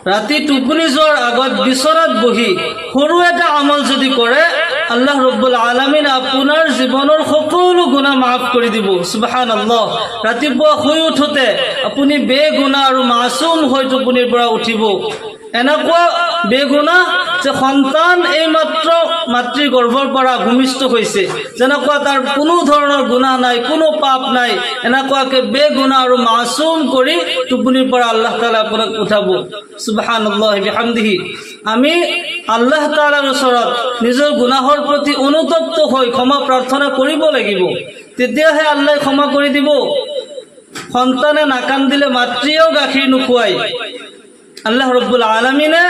ৰাতি টোপনি যোৱাৰ আগত বিচনাত বহি সৰু এটা আমল যদি কৰে, আল্লাহ ৰব্বুল আলামিন আপোনাৰ জীৱনৰ সকলো গুনাহ মাফ কৰি দিব। সুবহানাল্লাহ। ৰাতিপুৱা শুই উঠোতে আপুনি বেগুনাহ আৰু মাছুম হৈ টোপনিৰ পৰা উঠিব। এনেকুৱা বেগুনাহ যে সন্তান এইমাত্ৰ মাতৃ গৰ্ভৰ পৰা ভূমিষ্ঠ হৈছে, যেনেকুৱা তাৰ কোনো ধৰণৰ গুনাহ নাই, কোনো পাপ নাই, এনেকুৱাকে বেগুনাহ আৰু মাছুম কৰি টোপনিৰ পৰা আল্লাহ তাআলা আপোনাক উঠাব। সুবহানাল্লাহি বিহামদিহি। আমি আল্লাহ তাআলাৰ ওচৰত নিজৰ গুনাহৰ প্ৰতি অনুতপ্ত হৈ ক্ষমা প্ৰাৰ্থনা কৰিব লাগিব, তেতিয়াহে আল্লাহ ক্ষমা কৰি দিব। সন্তানে নাকান্দিলে মাতৃয়েও গাখীৰ নোখোৱায়। আল্লাহ ৰব্বুল আলামিনে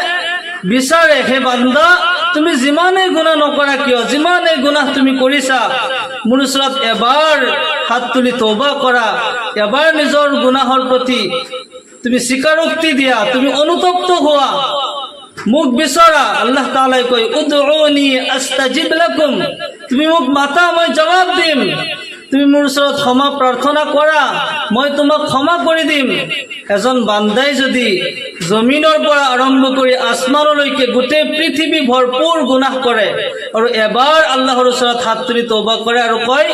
বিচাৰে, হে বান্দা, তুমি যিমানেই গুনাহ নকৰা কিয়, যিমানেই গুনাহ তুমি কৰিছা, মোৰ ওচৰত এবাৰ হাত তুলি তওবা কৰা, এবাৰ নিজৰ গুনাহৰ প্ৰতি তুমি স্বীকাৰোক্তি দিয়া, তুমি অনুতপ্ত হোৱা, মোক বিচৰা। আল্লাহ তাআলাই কয়, উদউনি আস্তাজিব লাকুম, তুমি মোক মাতা, মই জবাব দিম। তুমি মোৰ ওচৰত ক্ষমা প্ৰাৰ্থনা কৰা, মই তোমাক ক্ষমা কৰি দিম। এজন বান্দাই যদি জমিনৰ পৰা আৰম্ভ কৰি আসমানলৈকে গোটেই পৃথিৱী ভৰপূৰ গুনাহ কৰে আৰু এবাৰ আল্লাহৰ ওচৰত হাত তুলি তওবা কৰে আৰু কয়,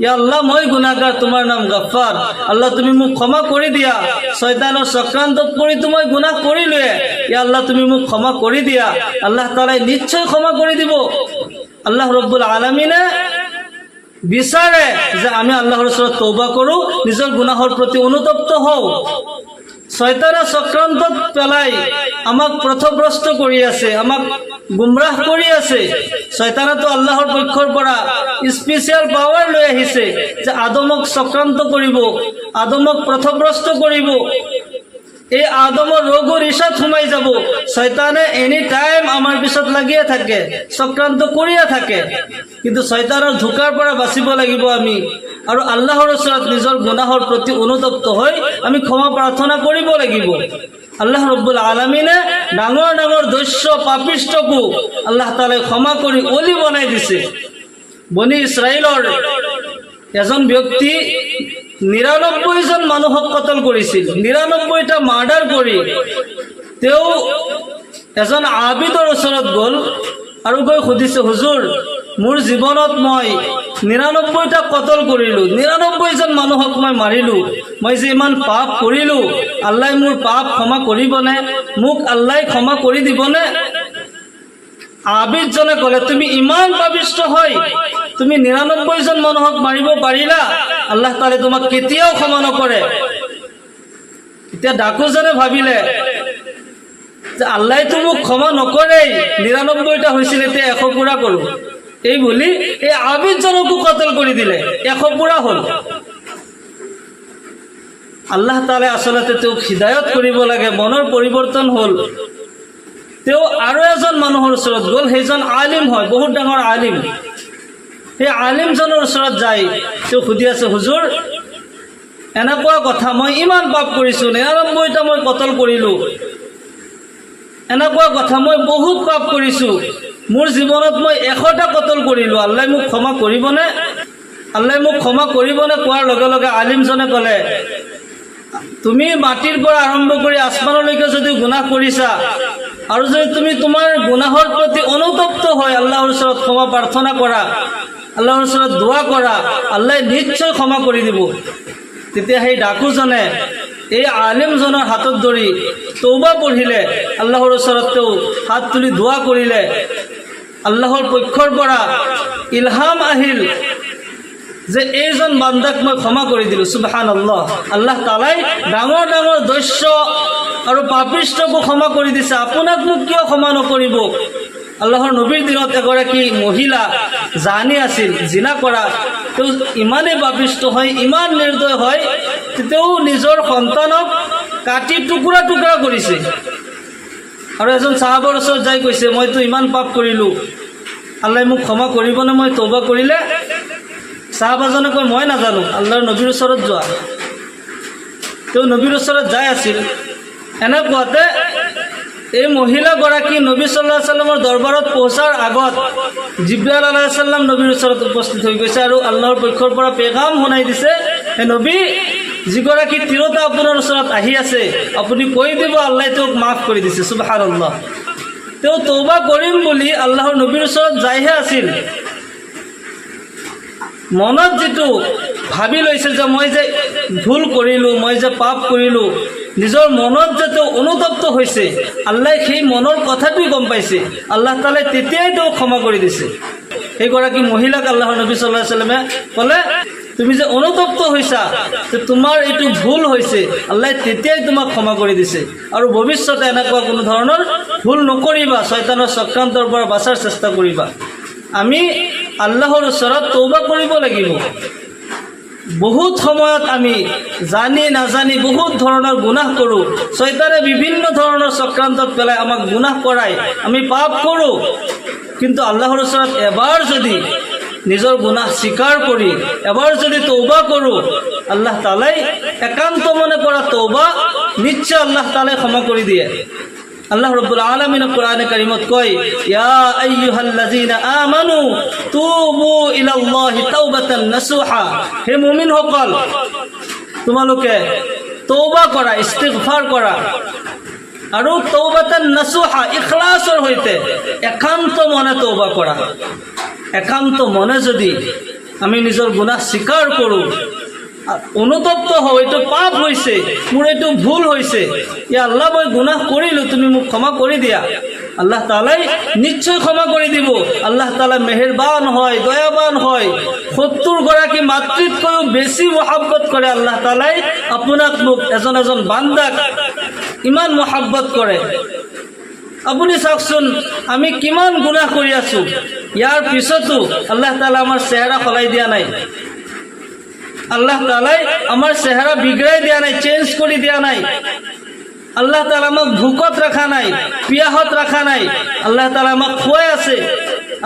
ইয়া আল্লাহ, মই গুনাহগাৰ, তোমাৰ নাম গফ্ফাৰ, আল্লাহ তুমি মোক ক্ষমা কৰি দিয়া, শয়তানৰ চক্ৰান্তত পৰি মই গুনাহ কৰিলোৱে, ইয়া আল্লাহ তুমি মোক ক্ষমা কৰি দিয়া, আল্লাহ তাআলাই নিশ্চয় ক্ষমা কৰি দিব। আল্লাহ ৰব্বুল আলামিনে বিচাৰে যে আমি আল্লাহৰ ওচৰত তওবা কৰোঁ, নিজৰ গুনাহৰ প্ৰতি অনুতপ্ত হওঁ। শয়তানে চক্ৰান্তত পেলাই আমাক পথভ্ৰষ্ট কৰি আছে, আমাক গুমৰাহ কৰি আছে। শয়তানেতো আল্লাহৰ পক্ষৰ পৰা স্পেচিয়েল পাৱাৰ লৈ আহিছে যে আদমক চক্ৰান্ত কৰিব, আদমক পথভ্ৰষ্ট কৰিব। এই আদমৰ ৰোগৰ ইচ্ছাত সোমাই যাব। শয়তানে এনি টাইম আমাৰ পিছত লাগিয়ে থাকে, চক্ৰান্ত কৰিয়ে থাকে। কিন্তু শয়তানৰ ধোকাৰ পৰা বাচিব লাগিব আমি, আৰু আল্লাহৰ ওচৰত নিজৰ গুনাহৰ প্ৰতি অনুতপ্ত হৈ আমি ক্ষমা প্ৰাৰ্থনা কৰিব লাগিব। আল্লাহ ৰব্বুল আলামিনে ডাঙৰ ডাঙৰ দস্যু পাপিষ্ঠকো আল্লাহ তাআলাই ক্ষমা কৰি অলি বনাই দিছে। বনি ইছৰাইলৰ এজন ব্যক্তি ৯৯ জন মানুহক কতল কৰিছিল, ৯৯টা মাৰ্ডাৰ কৰি তেওঁ এজন আবিদৰ ওচৰত গ'ল আৰু গৈ সুধিছে, হুজুৰ, মোৰ জীৱনত মই ৯৯টা কতল কৰিলোঁ, ৯৯ জন মানুহক মই মাৰিলোঁ, মই যে ইমান পাপ কৰিলোঁ, আল্লাহ মোৰ পাপ ক্ষমা কৰিবনে? মোক আল্লাহ ক্ষমা কৰি দিবনে? আবিদজনে ক'লে, তুমি ইমান পাপিষ্ঠ হয় তুমি ৯৯ জন মানুহক মাৰিব পাৰিলা? আল্লাহ তাআলাই তোমাক কেতিয়াও ক্ষমা নকৰে। এতিয়া ডাকুজনে ভাবিলে যে আল্লাহতো মোক ক্ষমা নকৰেই, ৯৯টা হৈছিল, এতিয়া ১০০ পুৰা কৰোঁ। এই বুলি এই আবিদজনকো কতল কৰি দিলে, ১০০ পুৰা হ'ল। আল্লাহ তাআলাই আচলতে তেওঁক হিদায়ত কৰিব লাগে, মনৰ পৰিৱৰ্তন হ'ল। তেওঁ আৰু এজন মানুহৰ ওচৰত গ'ল, সেইজন আলিম হয়, বহুত ডাঙৰ আলিম। সেই আলিমজনৰ ওচৰত যাই তেওঁ সুধি আছে, হুজুৰ, এনেকুৱা কথা, মই ইমান পাপ কৰিছোঁ, ৯৯টা মই কতল কৰিলোঁ, এনেকুৱা কথা, মই বহুত পাপ কৰিছোঁ, মোৰ জীৱনত মই ১০০টা কতল কৰিলোঁ, আল্লাহ মোক ক্ষমা কৰিবনে? আল্লাহ মোক ক্ষমা কৰিবনে? কোৱাৰ লগে লগে আলিমজনে ক'লে, তুমি মাটিৰ পৰা আৰম্ভ কৰি আসমানলৈকে যদি গুনাহ কৰিছা আৰু যদি তুমি তোমাৰ গুনাহৰ প্ৰতি অনুতপ্ত হয় আল্লাহৰ ওচৰত ক্ষমা প্ৰাৰ্থনা কৰা, আল্লাহৰ ওচৰত দোৱা কৰা, আল্লাহ নিশ্চয় ক্ষমা কৰি দিব। তেতিয়া সেই ডাকুজনে এই আলিমজনৰ হাতত ধৰি তওবা পঢ়িলে, আল্লাহৰ ওচৰত তেওঁ হাত তুলি দোৱা কৰিলে। আল্লাহৰ পক্ষৰ পৰা ইলহাম আহিল যে এইজন বান্দাক মই ক্ষমা কৰি দিলোঁ। সুবহানাল্লাহ। আল্লাহ তাআলাই ডাঙৰ ডাঙৰ দস্য আৰু পাপিষ্ঠকো ক্ষমা কৰি দিছে, আপোনাক মোক কিয় ক্ষমা নকৰিব? আল্লাহৰ নবীৰ দিনত এগৰাকী মহিলা জানি আছিল, জিনা কৰা, তেওঁ ইমানেই পাপিষ্ঠ হয়, ইমান নিৰ্দয় হয়, তেওঁ নিজৰ সন্তানক কাটি টুকুৰা টুকুৰা কৰিছে। আৰু এজন সাহাবৰ ওচৰত যাই কৈছে, মইতো ইমান পাপ কৰিলোঁ, আল্লাহ মোক ক্ষমা কৰিবনে মই তওবা কৰিলে? সাহাবাজনে কয়, মই নাজানো, আল্লাহৰ নবীৰ ওচৰত যোৱা। তেওঁ নবীৰ ওচৰত যাই আছিল। এনেকুৱাতে এই মহিলাগৰাকী নবী সাল্লাল্লাহু আলাইহি সাল্লামৰ দৰবাৰত পहुঁচাৰ আগত জিব্ৰাইল আলাইহিস সালাম নবীৰ ওচৰত উপস্থিত হৈ গৈছে আৰু আল্লাহৰ পক্ষৰ পৰা পেগাম শুনাই দিছে, হে নবী, যিগৰাকী তিৰোতা আপোনাৰ ওচৰত আহি আছে, আপুনি কৈ দিব আল্লাহে তেওঁক মাফ কৰি দিছে। সুবহানাল্লাহ। তেওঁ তৌবা কৰিম বুলি আল্লাহৰ নবীৰ ওচৰত যাইহে আছিল, মনত যিটো ভাবি লৈছে যে মই যে ভুল কৰিলোঁ, মই যে পাপ কৰিলোঁ, নিজৰ মনত যে তেওঁ অনুতপ্ত হৈছে, আল্লাহ সেই মনৰ কথাটোই গম পাইছে। আল্লাহ তাআলাই তেতিয়াই তেওঁক ক্ষমা কৰি দিছে। সেইগৰাকী মহিলাক আল্লাহৰ নবী সাল্লাল্লাহু আলাইহি ওয়াসাল্লামে ক'লে, তুমি যে অনুতপ্ত হৈছা, যে তোমাৰ এইটো ভুল হৈছে, আল্লাহ তেতিয়াই তোমাক ক্ষমা কৰি দিছে। আৰু ভৱিষ্যতে এনেকুৱা কোনো ধৰণৰ ভুল নকৰিবা, শয়তানৰ চক্ৰান্তৰ পৰা বাচাৰ চেষ্টা কৰিবা। আমি আল্লাহৰ ওচৰত তৌবা কৰিব লাগিব। বহুত সময়ত আমি জানি নাজানি বহুত ধৰণৰ গুনাহ কৰোঁ। শয়তানে বিভিন্ন ধৰণৰ চক্ৰান্তত পেলাই আমাক গুনাহ কৰায়, আমি পাপ কৰোঁ। কিন্তু আল্লাহৰ ওচৰত এবাৰ যদি নিজৰ গুনাহ স্বীকাৰ কৰি এবাৰ যদি তৌবা কৰোঁ, আল্লাহ তাআলাই একান্ত মনে কৰা তৌবা নিশ্চয় আল্লাহ তাআলাই ক্ষমা কৰি দিয়ে। আল্লাহ রাব্বুল আলামিন কোরআনে কারীমত কয়, ইয়া আইয়ুহাল্লাযীনা আমানু তুবু ইলাল্লাহি তাওবাতান নাসুহা। হে মুমিন সকল, তোমালোকে তৌবা কৰা, ইস্তিগফাৰ কৰা, আৰু তাওবাতান নাসুহা, ইখলাছৰ সৈতে একান্ত মনে তৌবা কৰা। একান্ত মনে যদি আমি নিজৰ গুনাহ স্বীকাৰ কৰোঁ, অনুতপ্ত হওঁ, এইটো পাপ হৈছে, মোৰ এইটো ভুল হৈছে, আল্লাহ মই গুনাহ কৰিলোঁ, তুমি মোক ক্ষমা কৰি দিয়া, আল্লাহ তাআলাই নিশ্চয় ক্ষমা কৰি দিব। আল্লাহ তাআলা মেহেৰবান হয়, দয়াবান হয়। ৭০ গৰাকী মাতৃতকৈও বেছি মহাব্বত কৰে আল্লাহ তাআলাই আপোনাক মোক, এজন এজন বান্দাক ইমান মহাব্বত কৰে। আপুনি চাওকচোন, আমি কিমান গুনাহ কৰি আছোঁ, ইয়াৰ পিছতো আল্লাহ তাআলা আমাৰ চেহেৰা সলাই দিয়া নাই। আল্লাহ তাআলাই আমাৰ চেহেৰা বিগড়াই দিয়া নাই, চেঞ্জ কৰি দিয়া নাই। আল্লাহ তাআলা আমাক ভোকত ৰখা নাই, পিয়াহত ৰখা নাই। আল্লাহ তাআলা আমাক খুৱাই আছে।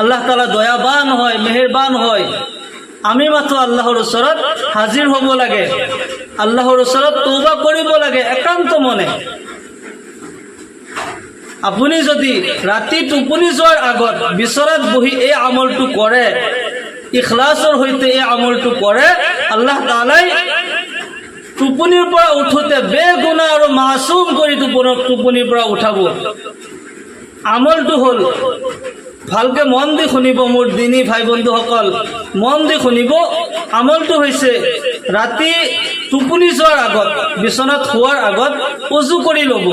আল্লাহ তাআলা দয়াবান হয়, মেহেৰবান হয়। আমি মাত্ৰ আল্লাহৰ ওচৰত হাজিৰ হ'ব লাগে, আল্লাহৰ ওচৰত তৌবা কৰিব লাগে একান্ত মনে। আপুনি যদি ৰাতি টোপনি যোৱাৰ আগত বিচনাত বহি এই আমলটো কৰে, ইখলাছৰ সৈতে এই আমলটো কৰে, আল্লাহ তাআলাই টোপনিৰ পৰা উঠোতে বেগুনাহ আৰু মাছুম কৰি টোপনিৰ পৰা উঠাব। আমলটো হ'ল, ভালকে মন দি শুনিব মোৰ দিনী ভাই বন্ধুসকল, মন দি শুনিব। আমলটো হৈছে ৰাতি টোপনি যোৱাৰ আগত, বিচনাত শোৱাৰ আগত ওযু কৰি ল'ব।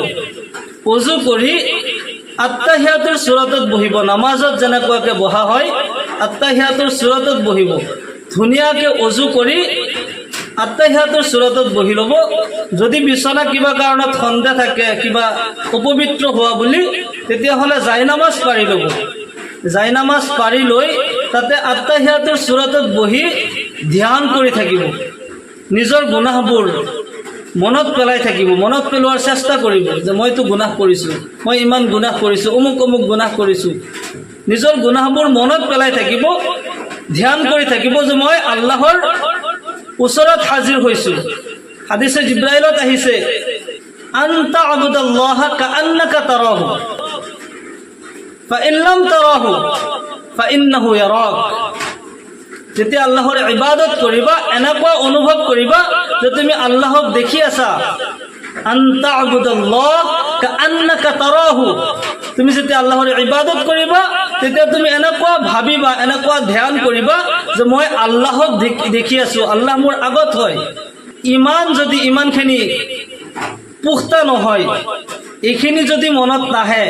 ওযু কৰি আত্তাহিয়াতুৰ সূৰাতত বহিব। নামাজত যেনেকুৱাকৈ বহা হয়, আত্তাহিয়াতুৰ সূৰাতত বহিব। ধুনীয়াকৈ ওযু কৰি আত্তাহিয়াতুৰ সূৰাতত বহি ল'ব। যদি বিচনা কিবা কাৰণত সন্দেহ থাকে, কিবা অপবিত্ৰ হোৱা বুলি, তেতিয়াহ'লে জাইনামাজ পাৰি ল'ব। জাইনামাজ পাৰি লৈ তাতে আত্তাহিয়াতুৰ সূৰাতত বহি ধ্যান কৰি থাকিব। নিজৰ গুনাহবোৰ মনত পেলাই থাকিব, মনত পেলোৱাৰ চেষ্টা কৰিব যে মইতো গুনাহ কৰিছোঁ, মই ইমান গুনাহ কৰিছোঁ, অমুক অমুক গুনাহ কৰিছোঁ। নিজৰ গুনাহবোৰ মনত পেলাই থাকিব, ধ্যান কৰি থাকিব যে মই আল্লাহৰ ওচৰত হাজিৰ হৈছোঁ। হাদিছে জিব্ৰাইলত আহিছে, আনতা আবুদাল্লাহ কাআন্নাকা তাৰাহু ফাইন লাম তাৰাহু ফাইন্নাহু ইয়াৰাক। যেতিয়া আল্লাহৰ ইবাদত কৰিবা, এনেকুৱা অনুভৱ কৰিবা যে তুমি আল্লাহক দেখি আছা। আনতা আবুদাল্লাহ কাআন্নাকা তাৰাহু। তুমি যেতিয়া আল্লাহৰ ইবাদত কৰিবা, তেতিয়া তুমি এনেকুৱা ভাবিবা, এনেকুৱা ধ্যান কৰিবা যে মই আল্লাহক দেখি আছোঁ, আল্লাহ মোৰ আগত হয়। যদি ইমানখিনি পুখতা নহয়, এইখিনি যদি মনত নাহে,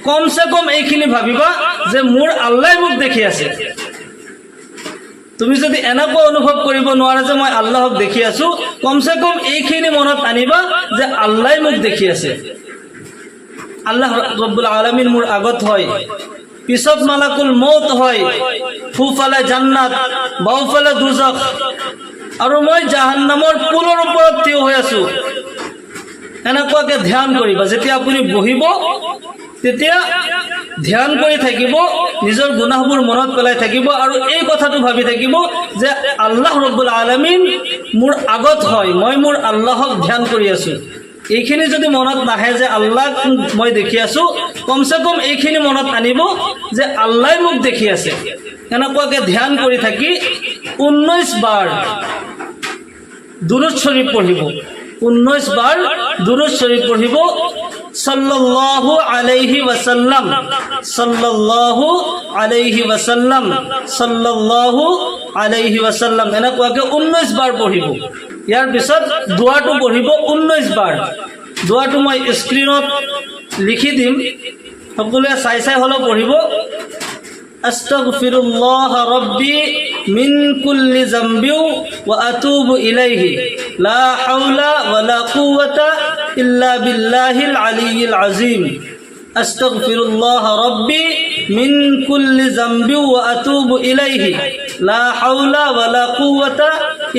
কমচে কম এইখিনি ভাবিবা যে মোৰ আল্লাহ মোক দেখি আছে। তুমি যদি এনেকুৱা অনুভৱ কৰিব নোৱাৰা যে মই আল্লাহক দেখি আছোঁ, কমচে কম এইখিনি মনত আনিবা যে আল্লাহ মোক দেখি আছে। আল্লাহ ৰব্বুল আলামিন মোৰ আগত হয়, পিছত মালাকুল মৌত হয়, সোঁফালে জান্নাত, বাওঁফালে দুজখ, আৰু মই জাহান্নামৰ পুলৰ ওপৰত থিয় হৈ আছোঁ। এনেকুৱাকৈ ধ্যান কৰিবা। যেতিয়া আপুনি বহিব, তেতিয়া ধ্যান কৰি থাকিব, নিজৰ গুনাহবোৰ মনত পেলাই থাকিব, আৰু এই কথাটো ভাবি থাকিব যে আল্লাহ ৰব্বুল আলামিন মোৰ আগত হয়, মই মোৰ আল্লাহক ধ্যান কৰি আছোঁ। এইখিনি যদি মনত নাহে যে আল্লাহক মই দেখি আছোঁ, কমচে কম এইখিনি মনত আনিব যে আল্লাহ মোক দেখি আছে। এনেকুৱাকৈ ধ্যান কৰি থাকি 19 বাৰ দুরূদ শরীফ পড়িব 19 বার দুরূদ শরীফ পড়িব সাল্লাল্লাহু আলাইহি ওয়াসাল্লাম সাল্লাল্লাহু আলাইহি ওয়াসাল্লাম সাল্লাল্লাহু আলাইহি ওয়াসাল্লাম এনেকুৱাকৈ 19 বাৰ পঢ়িব ইয়াৰ পিছত দোৱাটো পঢ়িব 19 বাৰ দোৱাটো মই স্ক্ৰীনত লিখি দিম সকলোৱে চাই চাই হলেও পঢ়িব আস্তাগফিরুল্লাহ রাব্বি মিন কুল্লি যামবি ওয়া আতুবু ইলাইহি লা হাওলা ওয়ালা কুওয়াতা ইল্লা বিল্লাহিল আলিয়্যিল আযীম আস্তাগফিরুল্লাহ রাব্বি মিন কুল্লি যামবি ওয়া আতুবু ইলাইহি লা হাওলা ওয়ালা কুওয়াতা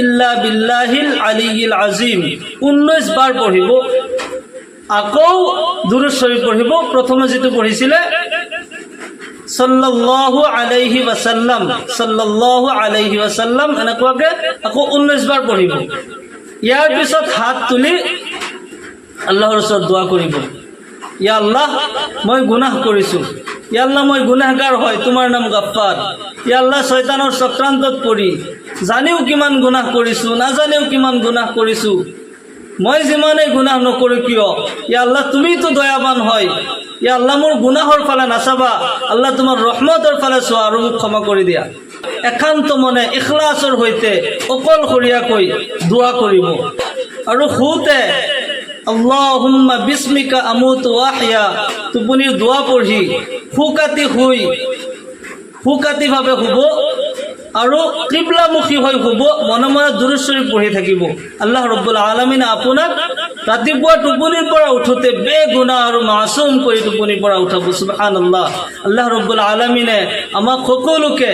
ইল্লা বিল্লাহিল আলিয়্যিল আযীম 19 বার পঢ়িব আকৌ দুরূদ শরীফ পঢ়িব প্ৰথমে যেটো পঢ়িছিলে সাল্লাল্লাহু আলাইহি ওয়াসাল্লাম এনেকুৱাকে আকৌ 19 বাৰ পঢ়িব ইয়াৰ পিছত হাত তুলি আল্লাহৰ ওচৰত দোয়া কৰিব ইয়া আল্লাহ মই গুনাহ কৰিছো ইয়া আল্লাহ মই গুনাহগাৰ হয় তোমাৰ নাম গফফাৰ ইয়া আল্লাহ শয়তানৰ চক্ৰান্তত পৰি জানিও কিমান গুনাহ কৰিছো নাজানিও কিমান গুনাহ কৰিছো মই যিমানে গুনাহ নকৰো কিয় ইয়া আল্লাহ তুমি তো দয়াবান হয় ইয়া আল্লাহ মোৰ গুনাহৰ ফালে নাচাবা আল্লাহ তোমাৰ ৰহমতৰ ফালে চোৱা আৰু মোক ক্ষমা কৰি দিয়া একান্ত মনে ইখলাছৰ সৈতে অকলশৰীয়াকৈ দোয়া কৰিব আৰু খুতে আল্লাহুম্মা বিস্মিকা আমুতু ওয়াহয়া টোপনিৰ দোয়া পঢ়ি ফুকাতি ভাৱে শুব আৰু কিবলামুখী হৈ শুব মনে মনে দুৰূদ শৰীফ পঢ়ি থাকিব আল্লাহ ৰব্বুল আলামিন আপোনাক ৰাতিপুৱা টোপনিৰ পৰা উঠোতে বেগুনাহ আৰু মাসুম কৰি টোপনিৰ পৰা উঠাব সুবহানাল্লাহ আল্লাহ ৰব্বুল আলামিনে আমাক সকলোকে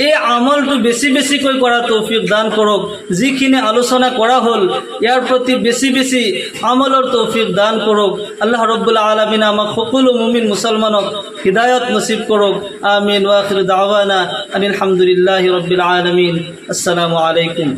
এই আমলটো বেছি বেছিকৈ কৰা তৌফিক দান কৰক যিখিনি আলোচনা কৰা হ'ল ইয়াৰ প্ৰতি বেছি বেছি আমলৰ তৌফিক দান কৰক আল্লাহ ৰব্বুল আলামিন আমাক সকলো মুমিন মুছলমানক হিদায়াত নসিব কৰক আমিন ওয়া আখিৰ দাওয়ানা আলহামদুলিল্লাহি ৰাব্বিল আলামিন আসসালামু আলাইকুম